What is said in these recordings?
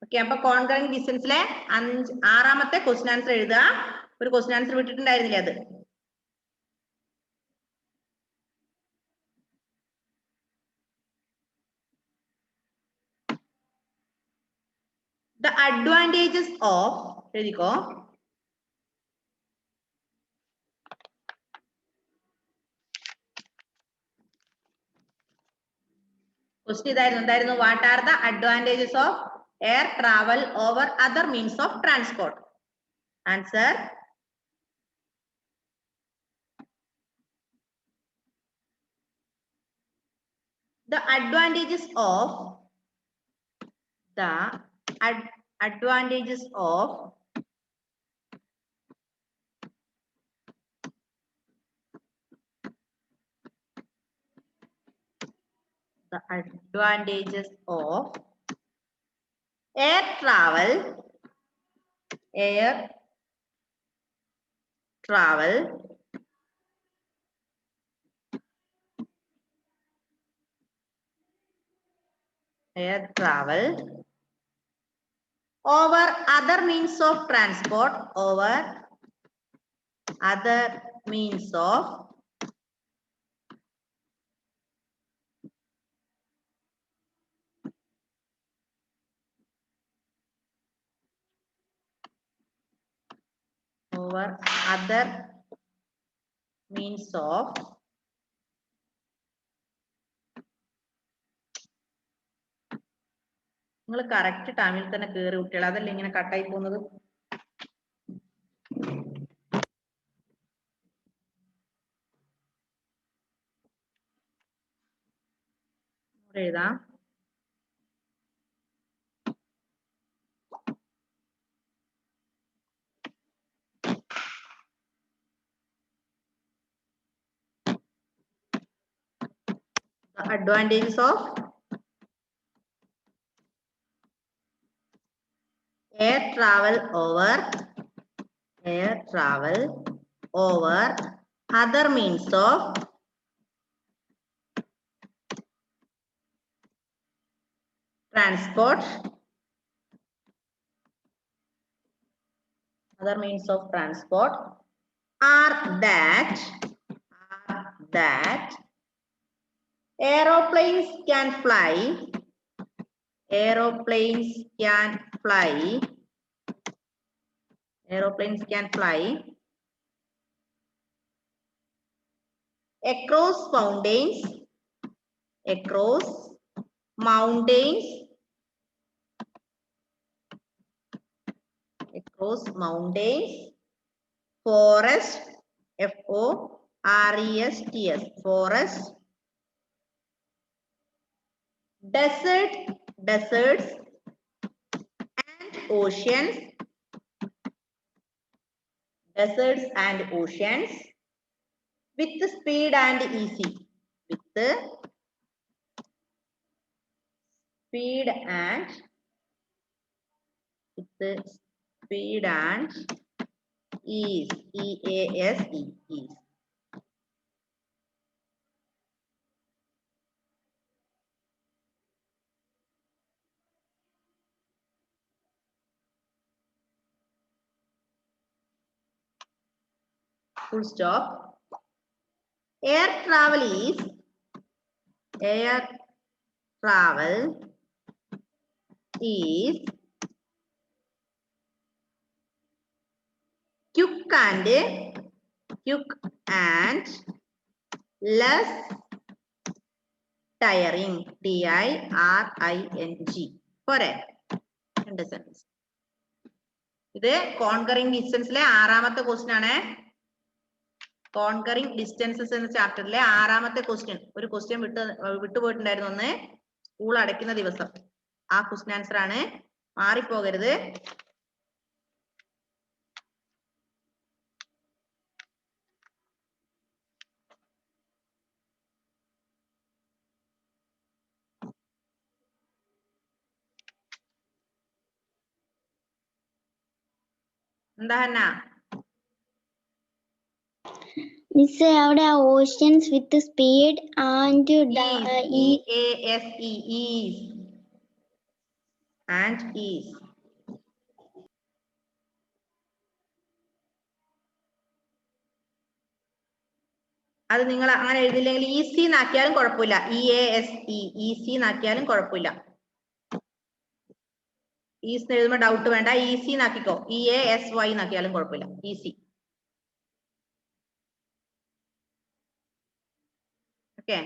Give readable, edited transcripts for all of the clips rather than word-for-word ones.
Okay, അപ്പൊ conquering ഡിസ്റ്റൻസിലെ ആറാമത്തെ question answer എഴുതുക. ഒരു ക്വസ്റ്റ്യൻ ആൻസർ വിട്ടിട്ടുണ്ടായിരുന്നില്ലേ അത്. The advantages of എഴുതിക്കോ. ക്വസ്റ്റ്യൻ എന്തായിരുന്നു? What are the advantages of air travel over other means of transport? Answer the advantages of advantages of the advantages of air travel over other means of transport നിങ്ങൾ correct ടൈമിൽ തന്നെ കേറി കുട്ടികൾ, അതല്ല ഇങ്ങനെ കട്ടായി പോകുന്നത്. എഴുതാം. The advantages of air travel over other means of transport are that aeroplanes can fly across mountains forests, forests, deserts and oceans with speed and easy. Ease. Full stop. Air travel is quick and less tiring. TIRING. Correct. ഇത് conquering ഡിസ്റ്റൻസിലെ ആറാമത്തെ question ആണ്. Conquering distances എന്ന ചാപ്റ്ററിലെ ആറാമത്തെ question. ഒരു question വിട്ടുപോയിട്ടുണ്ടായിരുന്നു ഒന്ന്, school അടയ്ക്കുന്ന ദിവസം. ആ ക്വസ്റ്റ്യൻ ആൻസർ ആണ്, മാറിപ്പോകരുത്. എന്താ ഹന്ന? Miss, അവിടെ oceans with speed and and is. അത് നിങ്ങൾ അങ്ങനെ എഴുതില്ലെങ്കിൽ ഈസി എന്നാക്കിയാലും കുഴപ്പമില്ല. ഈസി എന്നാക്കിയാലും കുഴപ്പമില്ല. ഈസ് എഴുതുമ്പോൾ ഡൗട്ട് വേണ്ട, ഈസി എന്നാക്കിക്കോ. EASY എന്നാക്കിയാലും കുഴപ്പമില്ല. ഈസി. ഓക്കെ.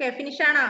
ഓക്കെ, ഫിനിഷ് ആണോ?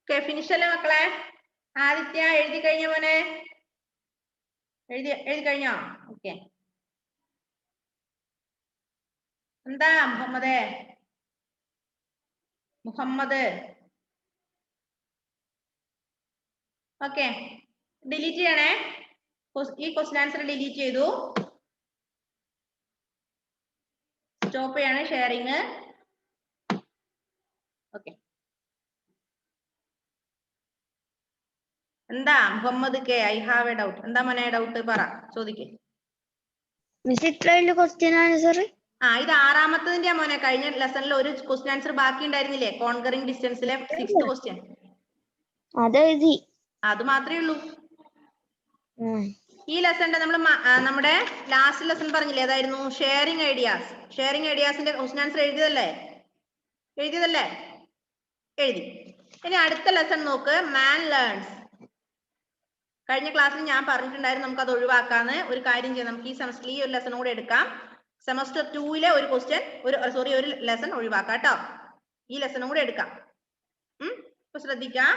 ഓക്കെ, ഫിനിഷ് അല്ലേ മക്കളെ? ആദിത്യ എഴുതി കഴിഞ്ഞ മോനെ? എഴുതി കഴിഞ്ഞോ? ഓക്കെ. എന്താ മുഹമ്മദ്? ഓക്കെ, ഡിലീറ്റ് ചെയ്യണേ. ഈ ക്വസ്റ്റ്യൻ ആൻസർ ഡിലീറ്റ് ചെയ്തു. സ്റ്റോപ്പ് ചെയ്യാണ് ഷെയറിങ്. ഓക്കെ. എന്താ Muhammad K? I have a doubt. എന്താ മോനെ ഡൗട്ട്? പറ, ചോദിക്ക്. ക്വസ്റ്റ്യൻ ആൻസർ ഇത് ആറാമത്തതിന്റെ മോനെ. കഴിഞ്ഞ ലെസണിൽ ഒരു ക്വസ്റ്റ്യൻ ആൻസർ ബാക്കി ഉണ്ടായിരുന്നില്ലേ? കോൺകറിംഗ് ഡിസ്റ്റൻസിലെ 6th ക്വസ്റ്റ്യൻ. അത് മാത്രമേ ഉള്ളൂ. ഈ ലെസണിന്റെ നമ്മുടെ ലാസ്റ്റ് ലെസൺ പറഞ്ഞില്ലേ, ഏതായിരുന്നു? Sharing ideas. ഷെയറിംഗ് ഐഡിയാസിന്റെ ക്വസ്റ്റ്യൻ ആൻസർ എഴുതിയതല്ലേ? എഴുതി. ഇനി അടുത്ത ലെസൺ നോക്ക്, മാൻ ലേൺസ്. കഴിഞ്ഞ ക്ലാസ്സിൽ ഞാൻ പറഞ്ഞിട്ടുണ്ടായിരുന്നു നമുക്ക് അത് ഒഴിവാക്കാന്ന്. ഒരു കാര്യം ചെയ്യാം, നമുക്ക് ഈ സെമസ്റ്ററിൽ ഈ ഒരു ലെസൺ കൂടെ എടുക്കാം. സെമസ്റ്റർ 2-ലെ ഒരു ക്വസ്റ്റ്യൻ, ഒരു ലെസൺ ഒഴിവാക്കാം കേട്ടോ. ഈ ലെസണും കൂടെ എടുക്കാം. ഇപ്പൊ ശ്രദ്ധിക്കാം.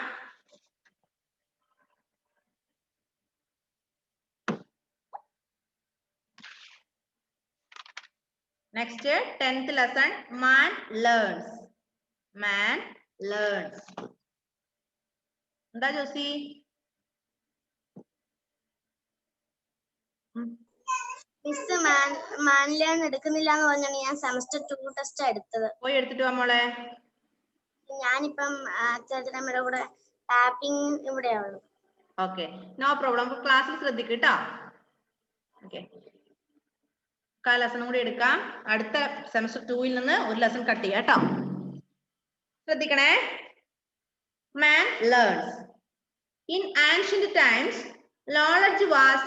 നെക്സ്റ്റ് 10th ലെസൺ, മാൻ ലേൺസ്. എന്താ ജോസി? മിസ് മാൻ ലേൺ എടുക്കുന്നില്ല എന്ന് പറഞ്ഞാണ് ഞാൻ സെമസ്റ്റർ 2 ടെസ്റ്റ് എടുത്തത്. പോയി എടുത്തിട്ട് വാ മോളെ. ഞാനിപ്പം ചേട്ടനമ്മയുടെ കൂടെ ടാപ്പിംഗ് ഇവിടെയാണ്. Okay, no problem. ക്ലാസ്സിൽ ശ്രദ്ധിക്കുക കേട്ടോ. ഓക്കെ, ലെസൺ കൂടി എടുക്കാം. അടുത്ത സെമസ്റ്റർ 2-ൽ നിന്ന് ഒരു ലെസൺ കട്ട് ചെയ്യാം കേട്ടോ. ശ്രദ്ധിക്കണേ. Man learns. In ancient times, knowledge was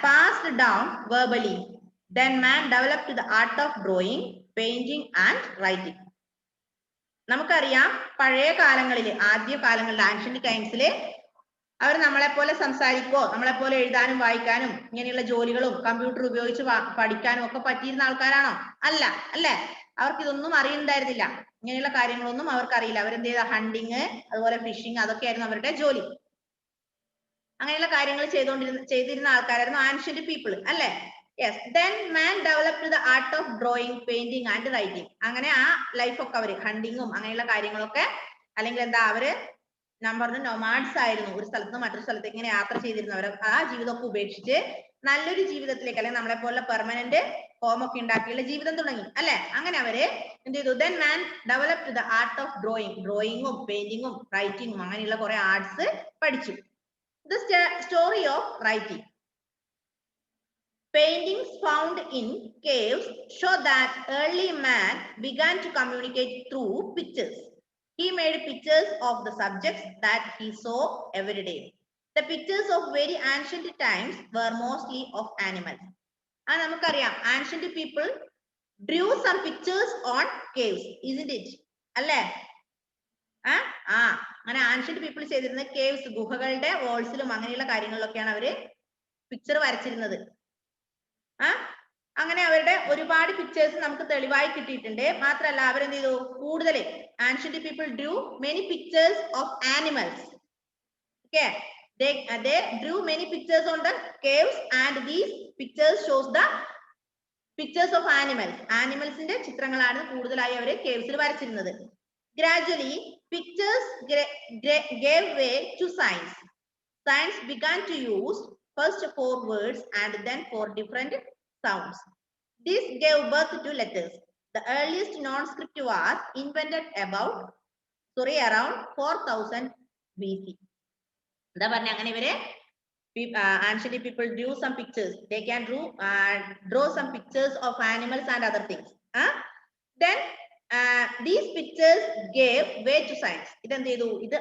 passed down verbally. Then man developed the art of drawing, painting and writing. നമുക്കറിയാം പഴയ കാലങ്ങളിൽ, ആദ്യ കാലങ്ങളിൽ, ആൻഷ്യന്റ് ടൈംസില് അവർ നമ്മളെ പോലെ സംസാരിക്കോ, നമ്മളെ പോലെ എഴുതാനും വായിക്കാനും ഇങ്ങനെയുള്ള ജോലികളും കമ്പ്യൂട്ടർ ഉപയോഗിച്ച് പഠിക്കാനും ഒക്കെ പറ്റിയിരുന്ന ആൾക്കാരാണോ? അല്ല, അല്ലെ? അവർക്ക് ഇതൊന്നും അറിയുന്നുണ്ടായിരുന്നില്ല. ഇങ്ങനെയുള്ള കാര്യങ്ങളൊന്നും അവർക്ക് അറിയില്ല. അവരെന്ത് ചെയ്ത ഹണ്ടിങ്, അതുപോലെ ഫിഷിങ്, അതൊക്കെയായിരുന്നു അവരുടെ ജോലി. അങ്ങനെയുള്ള കാര്യങ്ങൾ ചെയ്തിരുന്ന ആൾക്കാരായിരുന്നു ആൻഷ്യന്റ് പീപ്പിൾ, അല്ലെ? Yes. Then man developed the art of drawing, painting and writing. അങ്ങനെ ആ ലൈഫ് ഒക്കെ അവര് ഹണ്ടിങ്ങും അങ്ങനെയുള്ള കാര്യങ്ങളൊക്കെ, അല്ലെങ്കിൽ എന്താ, അവര് ഞാൻ പറഞ്ഞു നൊമാഡ്സ് ആയിരുന്നു. ഒരു സ്ഥലത്ത് നിന്ന് മറ്റൊരു സ്ഥലത്തേക്ക് ഇങ്ങനെ യാത്ര ചെയ്തിരുന്നവർ. ആ ജീവിതമൊക്കെ ഉപേക്ഷിച്ച് നല്ലൊരു ജീവിതത്തിലേക്ക്, അല്ലെങ്കിൽ നമ്മളെ പോലെ പെർമനന്റ് ഹോം ഒക്കെ ഉണ്ടാക്കിയുള്ള ജീവിതം തുടങ്ങി, അല്ലെ? അങ്ങനെ അവര് എന്ത് ചെയ്തു? Then man developed the art of drawing. ഡ്രോയിങ്ങും പെയിന്റിങ്ങും റൈറ്റിങ്ങും അങ്ങനെയുള്ള കുറെ ആർട്സ് പഠിച്ചു. The story of writing. Paintings found in caves show that early man began to communicate through pictures. He made pictures of the subjects that he saw every day. The pictures of very ancient times were mostly of animals. നമുക്കറിയാം, ancient people drew some pictures on caves, isn't it? അല്ലേ? അങ്ങനെ ancient people ചെയ്തിരുന്നത് caves, ഗുഹകളുടെ വാൾസിലും അങ്ങനെയുള്ള കാര്യങ്ങളിലൊക്കെയാണ് അവര് picture വരച്ചിരുന്നത്. അങ്ങനെ അവരുടെ ഒരുപാട് pictures നമുക്ക് തെളിവായി കിട്ടിയിട്ടുണ്ട്. മാത്രമല്ല അവരെന്ത് ചെയ്തു? കൂടുതൽ ancient people drew many pictures of animals. Okay, they drew many pictures on the caves and these pictures shows the pictures of animals. Animalsന്റെ ചിത്രങ്ങളാണ് കൂടുതലായി അവര് കേവ്സിൽ വരച്ചിരുന്നത്. Gradually pictures gave way to science. Science began to use first 4 words and then 4 different sounds. This gave birth to letters. The earliest non-script was invented around 4000 BC. എന്താ പറഞ്ഞ, അങ്ങനെ ഇവരെ ancient people drew some pictures. They can draw some pictures of animals and other things. Then these pictures gave way to science. ഇതെന്ത് ചെയ്തു? ഇത്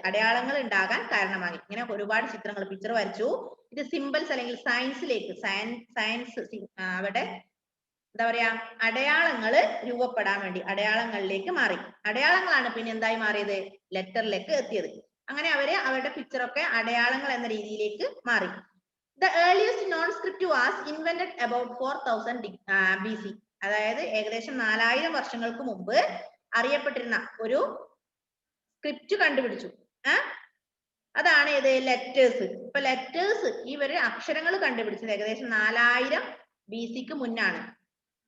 അടയാളങ്ങൾ ഉണ്ടാകാൻ കാരണമായി. ഇങ്ങനെ ഒരുപാട് ചിത്രങ്ങൾ പിക്ചർ വരച്ചു. ഇത് സിമ്പിൾസ് അല്ലെങ്കിൽ സയൻസിലേക്ക്, സയൻസ് അവിടെ എന്താ പറയാ, അടയാളങ്ങൾ രൂപപ്പെടാൻ വേണ്ടി അടയാളങ്ങളിലേക്ക് മാറി. അടയാളങ്ങളാണ് പിന്നെ എന്തായി മാറിയത്? ലെറ്ററിലേക്ക് എത്തിയത്. അങ്ങനെ അവര് അവരുടെ പിക്ചർ ഒക്കെ അടയാളങ്ങൾ എന്ന രീതിയിലേക്ക് മാറി. The earliest non-script was invented about 4000 BC. അതായത് ഏകദേശം 4000 വർഷങ്ങൾക്ക് മുമ്പ് അറിയപ്പെട്ടിരുന്ന ഒരു സ്ക്രിപ്റ്റ് കണ്ടുപിടിച്ചു. അതാണ് ഇത് ലെറ്റേഴ്സ്. ഇപ്പൊ ലെറ്റേഴ്സ്, ഇവര് അക്ഷരങ്ങൾ കണ്ടുപിടിച്ചത് ഏകദേശം 4000 BCക്ക് മുന്നാണ്.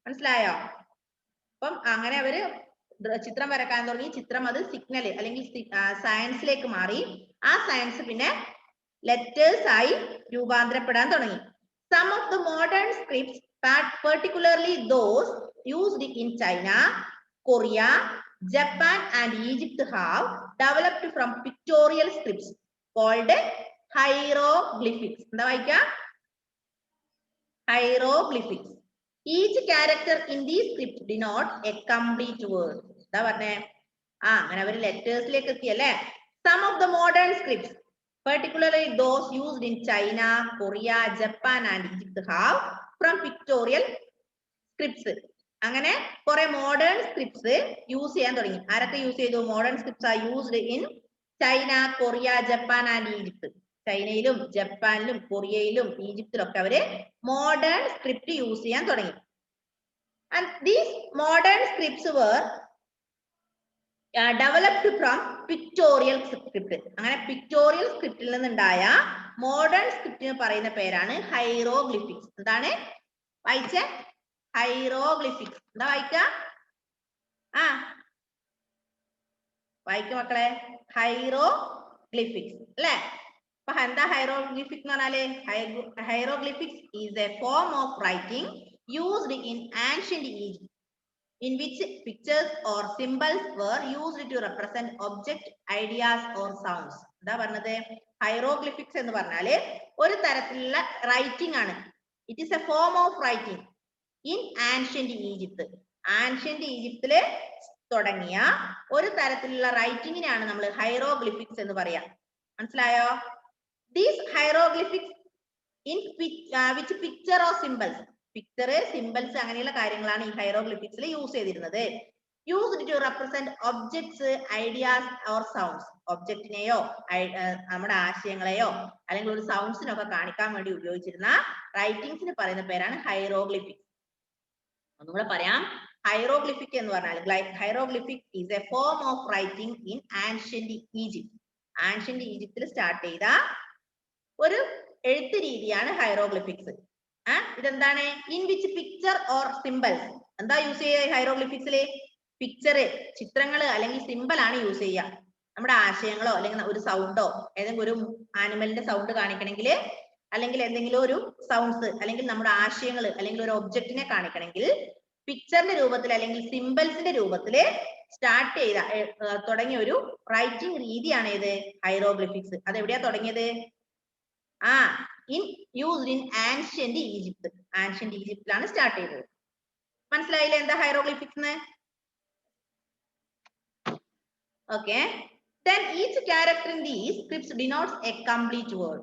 മനസ്സിലായോ? അപ്പം അങ്ങനെ അവര് ചിത്രം വരക്കാൻ തുടങ്ങി. ചിത്രം അത് സിഗ്നൽ അല്ലെങ്കിൽ സയൻസിലേക്ക് മാറി. ആ സയൻസ് പിന്നെ ലെറ്റേഴ്സ് ആയി രൂപാന്തരപ്പെടാൻ തുടങ്ങി. Some of the modern scripts, particularly those used in China, Korea, Japan and Egypt have developed from pictorial scripts called hieroglyphics. എന്താ വായിക്ക? Hieroglyphics. Each character in these scripts denote a complete word. എന്താ പറഞ്ഞേ? അങ്ങനെ അവര് ലെറ്റേഴ്സിലേക്ക് എത്തിയല്ലേ? Some of the modern scripts, particularly those used in China, Korea, Japan and Egypt have from pictorial scripts. അങ്ങനെ കുറെ modern scripts use ചെയ്യാൻ തുടങ്ങി. ആരൊക്കെ use ചെയ്തു? Modern scripts are used in China, Korea, Japan and Egypt. ചൈനയിലും ജപ്പാനിലും കൊറിയയിലും ഈജിപ്തിലും ഒക്കെ അവര് modern script use ചെയ്യാൻ തുടങ്ങി. And these modern scripts were developed from pictorial script. അങ്ങനെ പിക്ടോറിയൽ സ്ക്രിപ്റ്റിൽ നിന്നുണ്ടായ മോഡേൺ സ്ക്രിപ്റ്റിന് പറയുന്ന പേരാണ് ഹൈറോഗ്ലിഫിക്സ്. എന്താണ് വായിച്ചേ? ഹൈറോഗ്ലിഫിക്സ്. എന്താ വായിക്ക? വായിക്കും മക്കളെ. ഹൈറോഗ്ലിഫിക്സ് അല്ലെ? അപ്പൊ എന്താ ഹൈറോഗ്ലിഫിക് എന്ന് പറഞ്ഞാല്? Hieroglyphics is a form of writing used in ancient Egypt in which pictures or symbols were used to represent object, ideas or sounds. എന്താ പറഞ്ഞത്? ഹൈറോഗ്ലിഫിക്സ് എന്ന് പറഞ്ഞാല് ഒരു തരത്തിലുള്ള റൈറ്റിംഗ് ആണ്. It is a form of writing in ancient Egypt. Ancient ഈജിപ്തില് തുടങ്ങിയ ഒരു തരത്തിലുള്ള റൈറ്റിങ്ങിനെയാണ് നമ്മൾ ഹൈറോഗ്ലിഫിക്സ് എന്ന് പറയാം. മനസ്സിലായോ? These hieroglyphics in which picture or symbols, picture, symbols അങ്ങനെയുള്ള കാര്യങ്ങളാണ് ഈ ഹൈറോഗ്ലിഫിക്സിൽ യൂസ് ചെയ്തിരുന്നത്. Used to represent objects, ideas or sounds. ഒബ്ജക്റ്റിനെയോ നമ്മുടെ ആശയങ്ങളെയോ അല്ലെങ്കിൽ ഒരു സൗണ്ട്സിനൊക്കെ കാണിക്കാൻ വേണ്ടി ഉപയോഗിച്ചിരുന്ന റൈറ്റിംഗ്സിന് പറയുന്ന പേരാണ് ഹൈറോഗ്ലിഫിക്സ്. ഒന്നുകൂടെ പറയാം, ഹൈറോഗ്ലിഫിക് എന്ന് പറഞ്ഞാൽ hieroglyphic is a form of writing in ancient Egypt. Ancient ഈജിപ്തിൽ സ്റ്റാർട്ട് ചെയ്ത ഒരു എഴുത്ത് രീതിയാണ് ഹൈറോഗ്ലിഫിക്സ്. ഇതെന്താണ്? In which picture or symbols. എന്താ യൂസ് ചെയ്യുക ഹൈറോഗ്ലിഫിക്സില്? പിക്ചർ, ചിത്രങ്ങള് അല്ലെങ്കിൽ സിമ്പിൾ ആണ് യൂസ് ചെയ്യുക. നമ്മുടെ ആശയങ്ങളോ അല്ലെങ്കിൽ ഒരു സൗണ്ടോ, ഏതെങ്കിലും ഒരു ആനിമലിന്റെ സൗണ്ട് കാണിക്കണമെങ്കിൽ, അല്ലെങ്കിൽ എന്തെങ്കിലും ഒരു സൗണ്ട്സ് അല്ലെങ്കിൽ നമ്മുടെ ആശയങ്ങൾ അല്ലെങ്കിൽ ഒരു ഒബ്ജക്റ്റിനെ കാണിക്കണമെങ്കിൽ പിക്ചറിന്റെ രൂപത്തിൽ അല്ലെങ്കിൽ സിമ്പിൾസിന്റെ രൂപത്തിൽ സ്റ്റാർട്ട് ചെയ്ത തുടങ്ങിയ ഒരു റൈറ്റിംഗ് രീതിയാണ് ഇത് ഹൈറോഗ്ലിഫിക്സ്. അത് എവിടെയാ തുടങ്ങിയത്? Used in ancient Egypt. Ancient ഈജിപ്തിലാണ് സ്റ്റാർട്ട് ചെയ്തത്. മനസ്സിലായില്ലേ എന്താ ഹൈറോഗ്ലിഫിക്സ് എന്ന്? Okay. Then each character in these scripts denotes a complete word.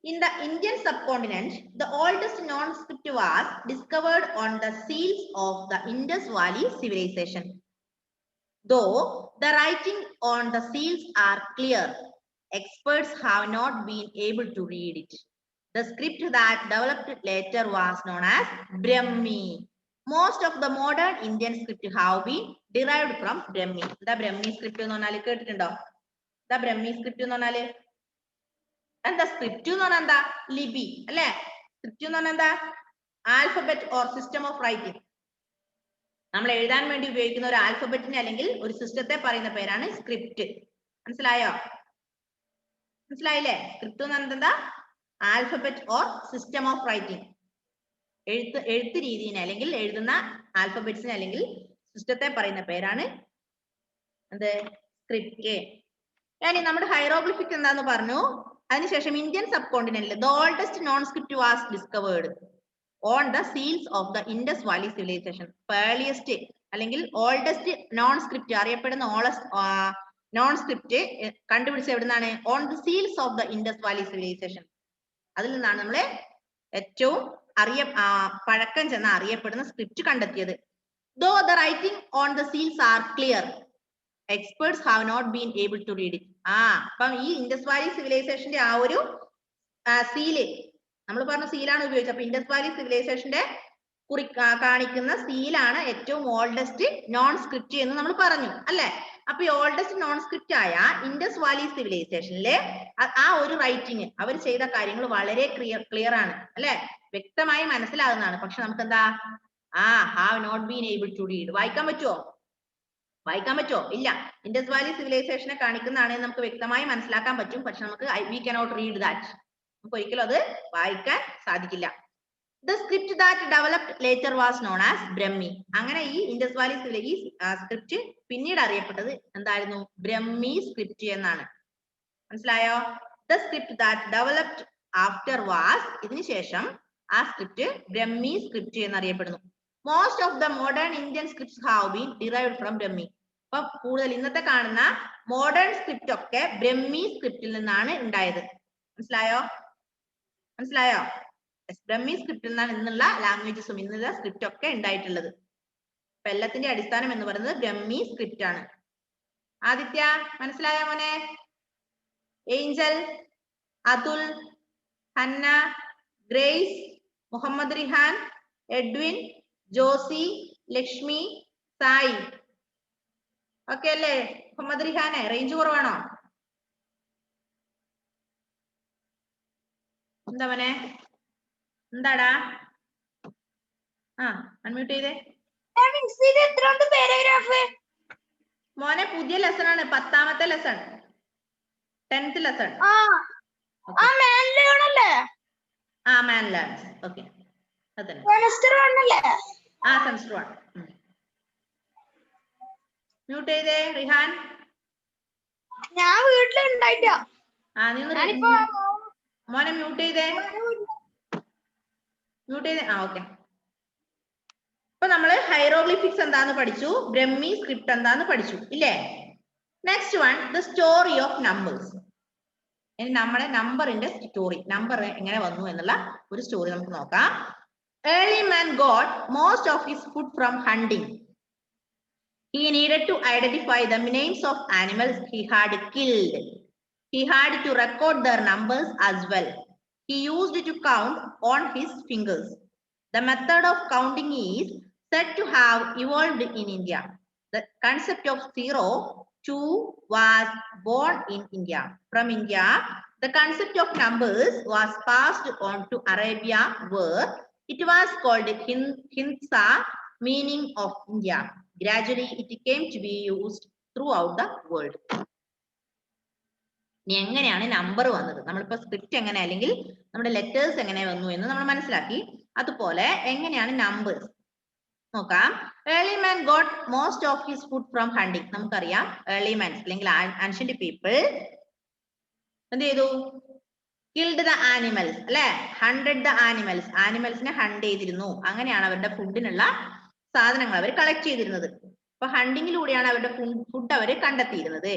In the Indian subcontinent, the oldest known script was discovered on the seals of the Indus Valley civilization. Though the writing on the seals are clear, experts have not been able to read it. The script that developed later was known as Brahmi. Most of the modern Indian script have been derived from Brahmi. The Brahmi script എന്ന് പറഞ്ഞാൽ കേട്ടിട്ടുണ്ടോ? The Brahmi script എന്ന് പറഞ്ഞാല് എന്താ? Script എന്ന് പറഞ്ഞാൽ എന്താ? ലിപി അല്ലെ? സ്ക്രിപ്റ്റ് എന്ന് പറഞ്ഞാൽ എന്താ? Alphabet or system of writing. നമ്മൾ എഴുതാൻ വേണ്ടി ഉപയോഗിക്കുന്ന ഒരു ആൽഫബറ്റിനെ അല്ലെങ്കിൽ ഒരു സിസ്റ്റത്തെ പറയുന്ന പേരാണ് സ്ക്രിപ്റ്റ്. മനസ്സിലായോ? മനസ്സിലായില്ലേ? സ്ക്രിപ്റ്റ് എന്ന് പറഞ്ഞാൽ എന്താ? Alphabet or system of writing. എഴുത്ത് രീതിനെ അല്ലെങ്കിൽ എഴുതുന്ന ആൽഫബറ്റ്സിനെ അല്ലെങ്കിൽ സിസ്റ്റത്തെ പറയുന്ന പേരാണ് എന്ത്? സ്ക്രിപ്റ്റ്. ഇനി നമ്മുടെ ഹൈറോഗ്ലിഫിക് എന്താന്ന് പറഞ്ഞു. അതിനുശേഷം ഇന്ത്യൻ സബ് കോണ്ടിനെന്റിൽ the oldest known script was discovered on the seals of the Indus valley civilisation. Earliest അല്ലെങ്കിൽ ഓൾഡസ്റ്റ് നോൺ സ്ക്രിപ്റ്റ് അറിയപ്പെടുന്ന നോൺ സ്ക്രിപ്റ്റ് കണ്ടുപിടിച്ച എവിടുന്നാണ്? On the seals of the Indus valley civilisation. അതിൽ നിന്നാണ് നമ്മള് ഏറ്റവും പഴക്കം ചെന്ന അറിയപ്പെടുന്ന സ്ക്രിപ്റ്റ് കണ്ടെത്തിയത്. Though the writing on the seals are clear, experts have not been able to read it. അപ്പം ഈ ഇൻഡസ് വാലി സിവിലൈസേഷന്റെ ആ ഒരു സീല് നമ്മൾ പറഞ്ഞ സീലാണ് ഉപയോഗിച്ചത്. അപ്പൊ ഇൻഡസ് വാലി സിവിലൈസേഷന്റെ കാണിക്കുന്ന സീലാണ് ഏറ്റവും ഓൾഡസ്റ്റ് നോൺ സ്ക്രിപ്റ്റ് എന്ന് നമ്മൾ പറഞ്ഞു അല്ലെ? അപ്പൊ ഈ ഓൾഡസ്റ്റ് നോൺ സ്ക്രിപ്റ്റ് ആയ ഇൻഡസ് വാലി സിവിലൈസേഷനിലെ ആ ഒരു റൈറ്റിംഗ് അവർ ചെയ്ത കാര്യങ്ങൾ വളരെ ക്ലിയർ ആണ് അല്ലെ? വ്യക്തമായി മനസ്സിലാകുന്നതാണ്. പക്ഷെ നമുക്ക് എന്താ? Have not been able to read. വായിക്കാൻ പറ്റുമോ? വായിക്കാൻ പറ്റുമോ? ഇല്ല. ഇൻഡസ് വാലി സിവിലൈസേഷനെ കാണിക്കുന്നതാണെങ്കിൽ നമുക്ക് വ്യക്തമായി മനസ്സിലാക്കാൻ പറ്റും. പക്ഷെ നമുക്ക് വി കനോട്ട് റീഡ് ദാറ്റ്. നമുക്ക് ഒരിക്കലും അത് വായിക്കാൻ സാധിക്കില്ല. The script that developed later was known as Brahmi. അങ്ങനെ ഈ ഇൻഡസ് വാലി ഈ സ്ക്രിപ്റ്റ് പിന്നീട് അറിയപ്പെട്ടത് എന്തായിരുന്നു? ബ്രഹ്മി സ്ക്രിപ്റ്റ് എന്നാണ്. മനസ്സിലായോ? The script that developed after was, ഇതിനു ശേഷം ആ സ്ക്രിപ്റ്റ് ബ്രഹ്മി സ്ക്രിപ്റ്റ് എന്നറിയപ്പെടുന്നു. Most of the modern Indian scripts have been derived from Brahmi. അപ്പൊ കൂടുതൽ ഇന്നത്തെ കാണുന്ന മോഡേൺ സ്ക്രിപ്റ്റ് ഒക്കെ ബ്രഹ്മി സ്ക്രിപ്റ്റിൽ നിന്നാണ് ഉണ്ടായത്. മനസ്സിലായോ? മനസ്സിലായോ? ബ്രഹ്മി സ്ക്രിപ്റ്റിൽ നിന്നാണ് ഇന്നുള്ള ലാംഗ്വേജസും ഇന്നുള്ള സ്ക്രിപ്റ്റ് ഒക്കെ ഉണ്ടായിട്ടുള്ളത്. അപ്പൊ എല്ലാത്തിന്റെ അടിസ്ഥാനം എന്ന് പറയുന്നത് ബ്രഹ്മി സ്ക്രിപ്റ്റ് ആണ്. ആദിത്യ മനസ്സിലായോ മോനെ? Angel, Athul, Hannah, Grace, Muhammad Rihan, Edwin, Josie, Lakshmi, Sai. Okay അല്ലേ? മുഹമ്മദ് റിഹാനെ റേഞ്ച് കുറവാണോ? എന്താ മോനെ? എന്താടാ? അൺമ്യൂട്ട് ചെയ്തേ മോനെ. പുതിയ ലെസൺ ആണ്, 10ാമത്തെ ലെസൺ, 10th ലെസൺ. മാൻ ലേൺസ്. ഓക്കെ, അതന്നെ. സെമസ്റ്റർ 1. മ്യൂട്ട് ചെയ്തേ റിഹാൻ. ഞാൻ വീട്ടിലുണ്ടായിട്ടോ. മോനെ മ്യൂട്ട് ചെയ്തേ. മ്യൂട്ട് ചെയ്തേ. ഓക്കെ. അപ്പൊ നമ്മള് ഹൈറോഗ്ലിഫിക്സ് എന്താന്ന് പഠിച്ചു, ബ്രഹ്മി സ്ക്രിപ്റ്റ് എന്താന്ന് പഠിച്ചു ഇല്ലേ? Next one the story of numbers. ഇനി നമ്മുടെ നമ്പറിന്റെ സ്റ്റോറി, നമ്പർ എങ്ങനെ വന്നു എന്നുള്ള ഒരു സ്റ്റോറി നമുക്ക് നോക്കാം. Early man got most of his food from hunting. He needed to identify the names of animals he had killed. He had to record their numbers as well. He used to count on his fingers. The method of counting is said to have evolved in India. The concept of 0, 2 was born in India. From India, the concept of numbers was passed on to Arabia, where it was called Hindsa, meaning of India. Gradually, it came to be used throughout the world. ഇനി എങ്ങനെയാണ് number വന്നത്, നമ്മളിപ്പോ script എങ്ങനെ അല്ലെങ്കിൽ നമ്മുടെ letters എങ്ങനെ വന്നു എന്ന് നമ്മൾ മനസ്സിലാക്കി. അതുപോലെ എങ്ങനെയാണ് നമ്പേഴ്സ് നോക്കാം. Early man got most of his food from hunting. നമുക്കറിയാം ഏർലി മാൻസ് അല്ലെങ്കിൽ ആൻഷ്യന്റ് പീപ്പിൾ എന്ത് ചെയ്തു? കിൽഡ് ദ ആനിമൽസ് അല്ലെ, ഹണ്ടഡ് ദ ആനിമൽസ്, ആനിമൽസിനെ ഹണ്ട് ചെയ്തിരുന്നു. അങ്ങനെയാണ് അവരുടെ ഫുഡിനുള്ള സാധനങ്ങൾ അവർ കളക്ട് ചെയ്തിരുന്നത്. അപ്പൊ ഹണ്ടിങ്ങിലൂടെയാണ് അവരുടെ ഫുഡ് അവർ കണ്ടെത്തിയിരുന്നത്.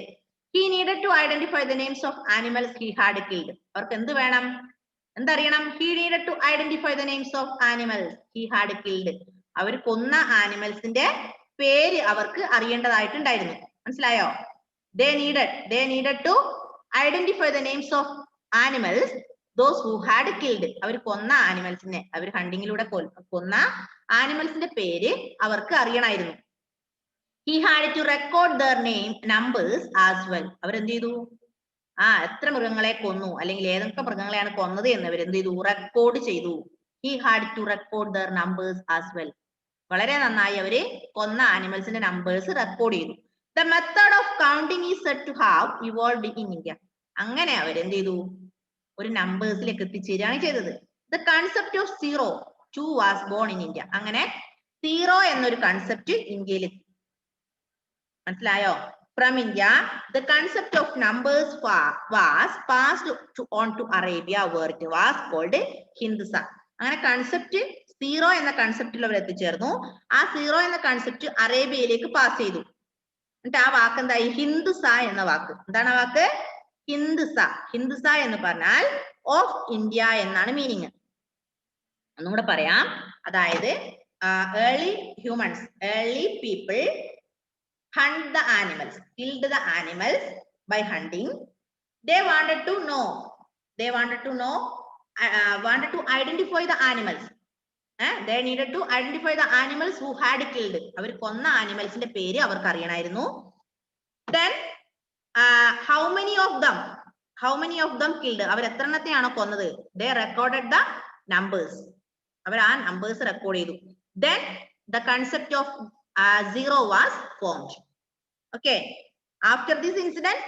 He needed to identify the names of animals he had killed. അവർക്ക് എന്ത് വേണം, എന്തറിയണം? He needed to identify the names of animals he had killed. അവർ കൊന്ന ആനിമൽസിന്റെ പേര് അവർക്ക് അറിയേണ്ടതായിട്ടുണ്ടായിരുന്നു. മനസ്സിലായോ? They needed to identify the names of animals those who had killed. അവർ കൊന്ന ആനിമൽസിനെ, അവർ ഹണ്ടിങ്ങിലൂടെ കൊന്ന ആനിമൽസിന്റെ പേര് അവർക്ക് അറിയണമായിരുന്നു. He had to record their numbers as well. അവർ എന്ത് ചെയ്തു? എത്ര മൃഗങ്ങളെ കൊന്നു അല്ലെങ്കിൽ ഏതൊക്കെ മൃഗങ്ങളെയാണ് കൊന്നത് എന്ന് അവർ എന്ത് ചെയ്തു? റെക്കോർഡ് ചെയ്തു. He had to record their numbers as well. വളരെ നന്നായി അവര് കൊന്ന ആനിമൽസിന്റെ നമ്പേഴ്സ് റെക്കോർഡ് ചെയ്തു. The method of counting is said to have evolved in India. അങ്ങനെ അവർ എന്ത് ചെയ്തു? ഒരു നമ്പേഴ്സിലേക്ക് എത്തിച്ചേരുകയാണ് ചെയ്തത്. The concept of 0, 2 was born in India. അങ്ങനെ 0 എന്നൊരു കൺസെപ്റ്റ് ഇന്ത്യയിൽ എത്തി. മനസ്സിലായോ? From India, the concept of numbers was passed on to Arabia, where it was called Hindsa. അങ്ങനെ കൺസെപ്റ്റ് 0 എന്ന കൺസെപ്റ്റിൽ അവർ എത്തിച്ചേർന്നു. ആ 0 എന്ന കൺസെപ്റ്റ് അറേബ്യയിലേക്ക് പാസ് ചെയ്തു. എന്നിട്ട് ആ വാക്ക് എന്തായി? ഹിന്ദുസ എന്ന വാക്ക്. എന്താണ് ആ വാക്ക്? ഹിന്ദുസ. ഹിന്ദുസ എന്ന് പറഞ്ഞാൽ ഓഫ് ഇന്ത്യ എന്നാണ് മീനിങ്. ഒന്നുകൂടെ പറയാം. അതായത് early people hunt the animals, killed the animals by hunting. They wanted to identify the animals. They needed to identify the animals who had killed. അവർ കൊന്ന ആനിമൽസിന്റെ പേര് അവർക്ക് അറിയണമായിരുന്നു. Then how many of them killed? അവർ എത്ര എണ്ണത്തെയാണോ കൊന്നത്? They recorded the numbers. അവർ ആ numbers record ചെയ്തു. Then the concept of 0 was formed. Okay, after this incident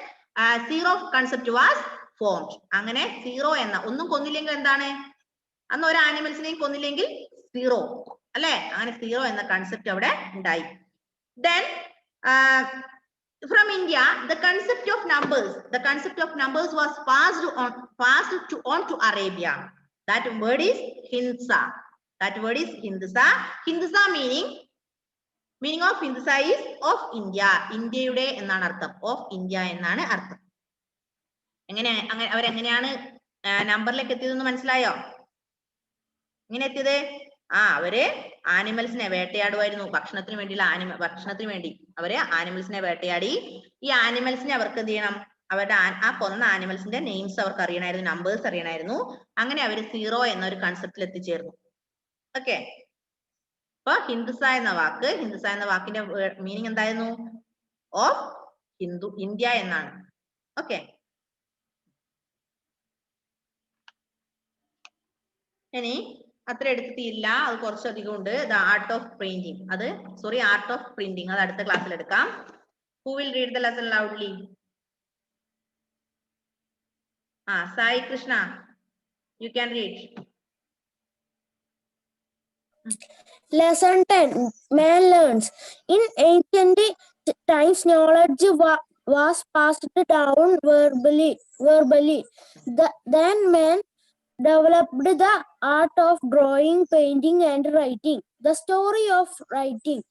0 concept was formed. അങ്ങനെ 0 എന്ന, ഒന്നും കൊന്നില്ലെങ്കിൽ എന്താണ്? അന്ന് ഒരു ആനിമൽസിനെയും കൊന്നില്ലെങ്കിൽ 0 അല്ലെ, അങ്ങനെ 0 എന്ന കൺസെപ്റ്റ് അവിടെ ഉണ്ടായി. Then from India, the concept of numbers was passed on to Arabia. That word is Hindsa. Hindsa meaning of Hindsa is of India. ഇന്ത്യയുടെ എന്നാണ് അർത്ഥം. ഓഫ് ഇന്ത്യ എന്നാണ് അർത്ഥം. അവരെങ്ങനെയാണ് നമ്പറിലേക്ക് എത്തിയതെന്ന് മനസ്സിലായോ? എങ്ങനെ എത്തിയത്? അവര് ആനിമൽസിനെ വേട്ടയാടുമായിരുന്നു. ഭക്ഷണത്തിന് വേണ്ടി അവര് ആനിമൽസിനെ വേട്ടയാടി. ഈ ആനിമൽസിനെ അവർക്ക് എന്ത് ചെയ്യണം? അവരുടെ ആ കൊന്ന ആനിമൽസിന്റെ നെയിംസ് അവർക്ക് അറിയണമായിരുന്നു, നമ്പേഴ്സ് അറിയണമായിരുന്നു. അങ്ങനെ അവര് 0 എന്നൊരു കൺസെപ്റ്റിൽ എത്തിച്ചേർന്നു. ഓക്കെ, അപ്പൊ ഹിന്ദുസ എന്ന വാക്കിന്റെ മീനിങ് എന്തായിരുന്നു? ഓഫ് ഇന്ത്യ എന്നാണ്. ഓക്കെ, ഇനി അത്ര എടുത്തിട്ടില്ല, അത് കുറച്ചധികം ഉണ്ട്. Art of printing, art of printing അത് അടുത്ത ക്ലാസ്സിൽ എടുക്കാം. Who will read the lesson loudly? Sai Krishna, you can read. Lesson 10. Man learns. In ancient times, knowledge was passed down verbally. Then man developed the art of drawing, painting, and writing. The story of writing.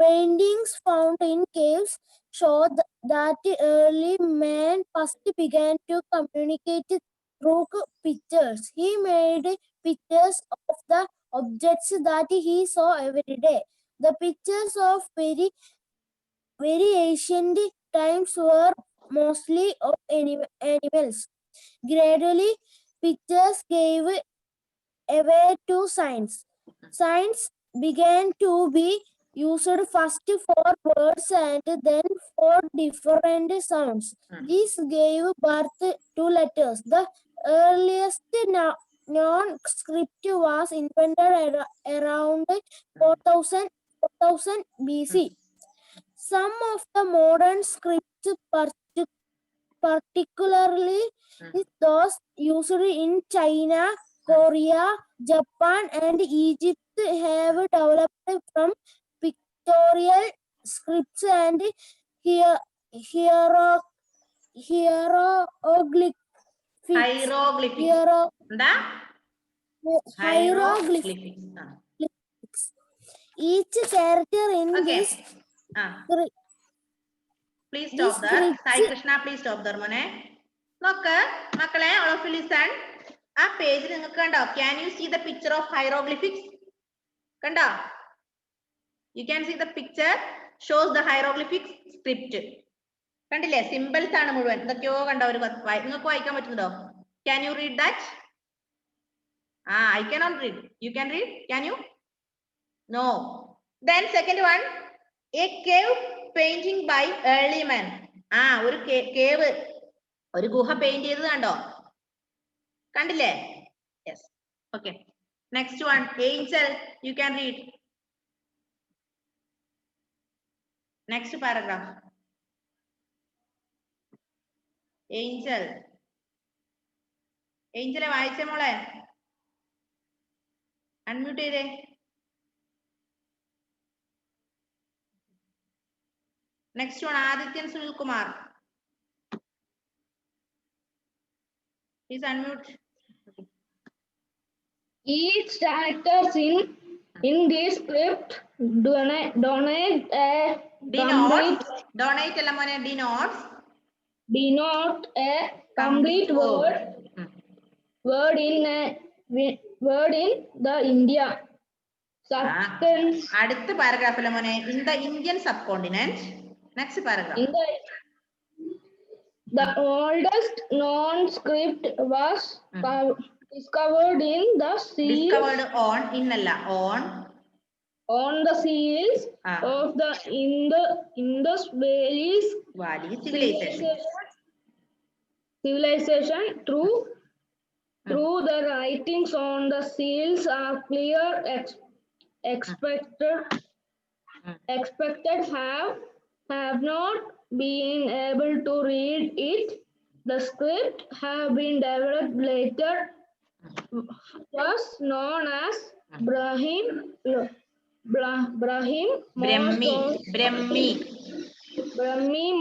Paintings found in caves show that early man first began to communicate through pictures. He made pictures of the objects that he saw every day. The pictures of very ancient times were mostly of animals. Gradually, pictures gave away to science. Science began to be used first for words and then for different sounds. This gave birth to letters. The earliest known script was invented around 4000 BC. Some of the modern scripts, particularly those used in China, Korea, Japan, and Egypt, have developed from pictorial scripts and hieroglyphics. Hieroglyphics. Each character in Okay. this Please stop there. Sai Krishna, please stop there, Mone. Look, Makale, all of you listen. A page kanda. Can you see the picture of hieroglyphics? Kanda. You can see the picture shows the hieroglyphic script. Kandile symbols ആണ് മുഴുവൻ. എന്തൊക്കെയോ കണ്ട ഒരു നിങ്ങൾക്ക് വായിക്കാൻ പറ്റുന്നുണ്ടോ? Can you read that? I cannot read. You can read? Can you? No. Then second one, a cave painting by early men. ഒരു cave, ഒരു ഗുഹ പെയിന്റ് ചെയ്തത് കണ്ടോ? കണ്ടില്ലേ? Yes. Okay. Next one, angel. You can read. Next paragraph. Angel. Angel വായിച്ചേ മോളെ. Unmute ചെയ്തേ. Next one, Adityan Sunil Kumar. Please unmute. Each characters in this script donate a denote a complete word in the India substance. അടുത്ത പാരഗ്രാഫിലെ മോനെ in the Indian subcontinent. Next paragraph. The oldest known script was discovered in the seals. Discovered on the seals of the Indus Valley civilization. Through the writings on the seals are clear expected have not been able to read it. The script have been developed later was known as Brahmi.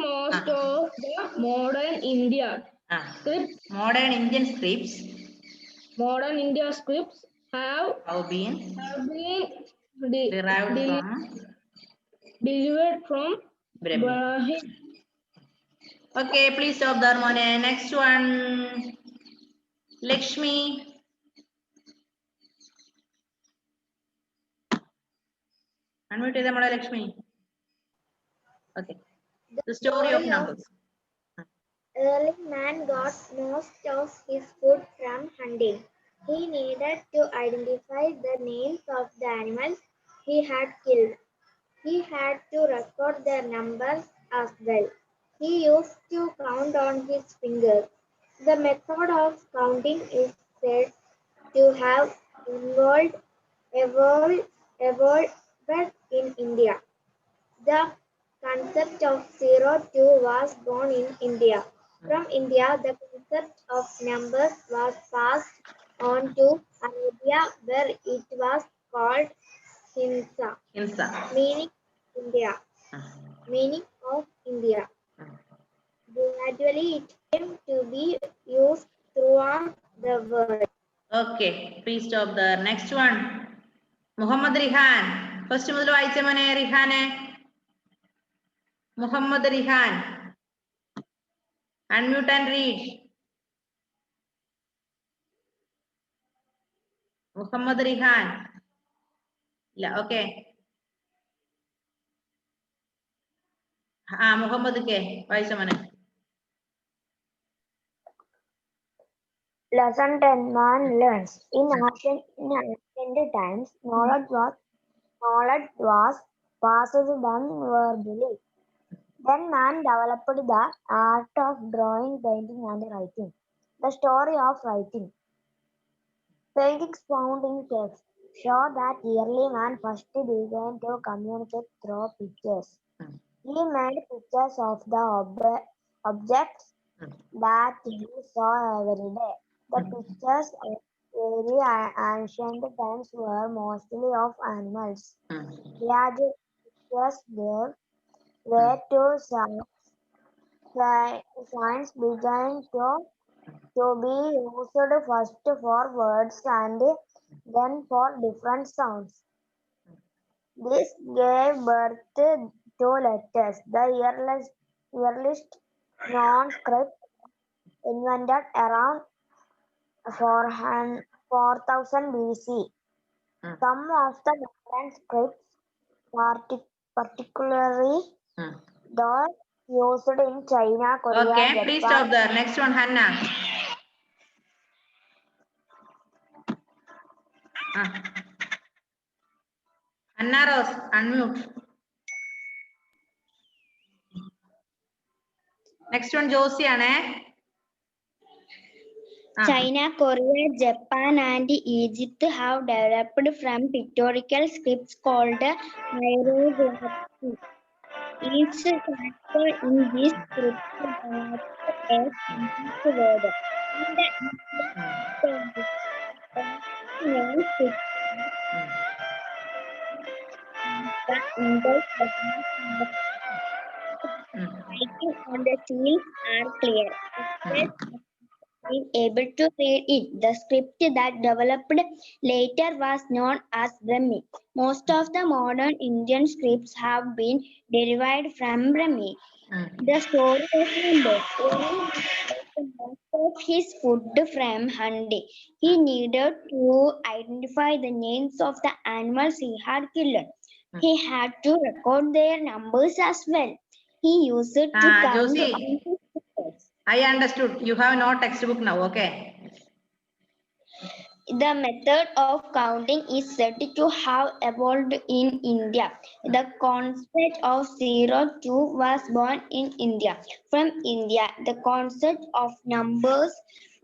Most of the modern India scripts. Modern Indian scripts. Modern India scripts have been delivered from Brahmi. Okay, please stop there, Mone. Next one, Lakshmi. Unmute the Mala Lakshmi. Okay. The story of numbers. Early man got most of his food from hunting. He needed to identify the names of the animals he had killed. He had to record their numbers as well. He used to count on his fingers. The method of counting is said to have evolved in India. The concept of 0-2 was born in India. From India, the concept of numbers was passed on to Arabia, where it was called Hinsa. Meaning of India. Gradually, it came to be used throughout the world. Okay, please stop there. Next one, Muhammad Rihan. First മുതൽ വായിച്ച മോനെ റിഹാനെ. Muhammad Rihan. Unmute and read. Muhammad Rihan. ഇല്ല, okay. Muhammad K വായിച്ച മോനെ. Lesson 10. Man learns. In ancient times, knowledge was passed down verbally. Then man developed the art of drawing, painting, and writing. The story of writing. Paintings found in caves show that early man first began to communicate through pictures. He made pictures of the objects that he saw every day. The pictures of very ancient times were mostly of animals. Creative pictures gave way to science. Science began to be used first for words and then for different sounds. This gave birth to letters, the earliest known script invented around 4000 BC. Some of the modern scripts, particularly those used in China, Korea, Okay, Japan. please stop there. Next one, Hannah. Hannah Rose, unmute. Next one, Josie ആണേ. China, Korea, Japan, and Egypt have developed from pictorial scripts called hieroglyphy. Each character in this script has a complete word. In the writing on the seals are clear. Being able to read it. The script that developed later was known as Brahmi. Most of the modern Indian scripts have been derived from Brahmi. The story of numbers. Most of his food from hunting. He needed to identify the names of the animals he had killed. He had to record their numbers as well. He used it to count Josie. on his fingers. I understood. You have no textbook now, okay? The method of counting is said to have evolved in India. The concept of 02 was born in India. From India, the concept of numbers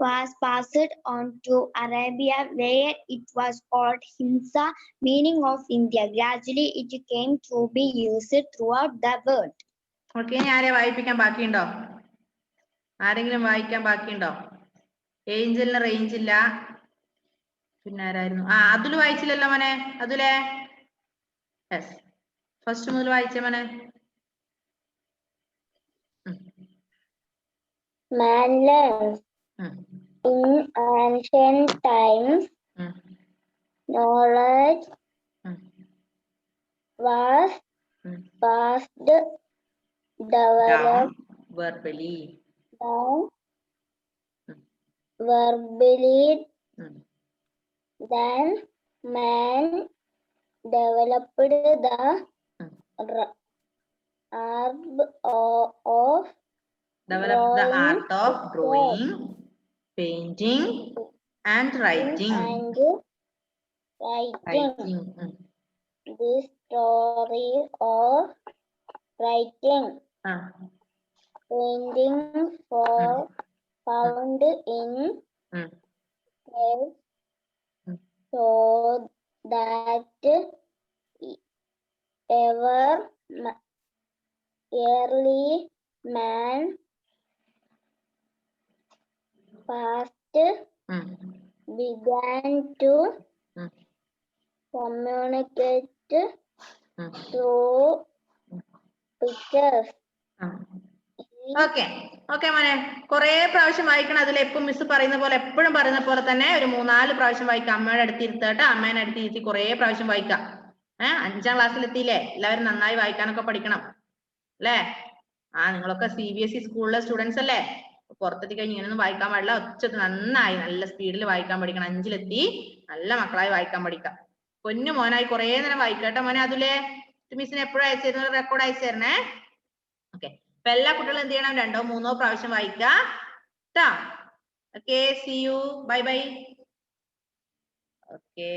was passed on to Arabia, where it was called Himsa, meaning of India. Gradually, it came to be used throughout the world. Okay, ഇനി ആരെ വായിപ്പിക്കാൻ ബാക്കിയുണ്ടോ? ആരെങ്കിലും വായിക്കാൻ ബാക്കിയുണ്ടോ? ഏഞ്ചലിന് range ഇല്ല. പിന്നെ ആരായിരുന്നു? അതുല് വായിച്ചില്ലല്ലോ മോനെ. അതുലേ? Yes. First മുതൽ വായിച്ച മോനെ. Man learns. In ancient times, knowledge was passed, developed verbally. Then man developed the art of drawing, painting, and writing. This story of writing. Paintings found in caves so that early man first began to communicate through pictures. He okay okay മോനെ, കുറെ പ്രാവശ്യം വായിക്കണം. അതിൽ എപ്പം miss പറയുന്ന പോലെ, എപ്പോഴും പറയുന്ന പോലെ തന്നെ ഒരു 3-4 പ്രാവശ്യം വായിക്കാം. അമ്മയുടെ അടുത്ത് ഇരുത്തട്ടെ, അമ്മേനെ അടുത്ത് ഇരുത്തി കുറെ പ്രാവശ്യം വായിക്കാം. 5ാം ക്ലാസ്സിൽ എത്തിയില്ലേ? എല്ലാവരും നന്നായി വായിക്കാനൊക്കെ പഠിക്കണം അല്ലേ? നിങ്ങളൊക്കെ CBSE സ്കൂളിലെ സ്റ്റുഡൻസ് അല്ലേ? പുറത്തെത്തി കഴിഞ്ഞ് ഇങ്ങനെയൊന്നും വായിക്കാൻ പാടില്ല. ഒച്ചത്ത് നന്നായി നല്ല സ്പീഡിൽ വായിക്കാൻ പഠിക്കണം. 5ലെത്തി നല്ല മക്കളായി വായിക്കാൻ പഠിക്കാം. പൊന്നു മോനായി കുറെ നേരം വായിക്കട്ടെ മോനെ. അതിലെ മിസ്സിന് എപ്പോഴും അയച്ചു തരുന്നത് റെക്കോർഡ് അയച്ചു തരണേ. ഓക്കെ, അപ്പൊ എല്ലാ കുട്ടികളും എന്ത് ചെയ്യണം? 2-3 പ്രാവശ്യം വായിക്കാം ട്ടാ. Okay, see you, bye bye. Okay.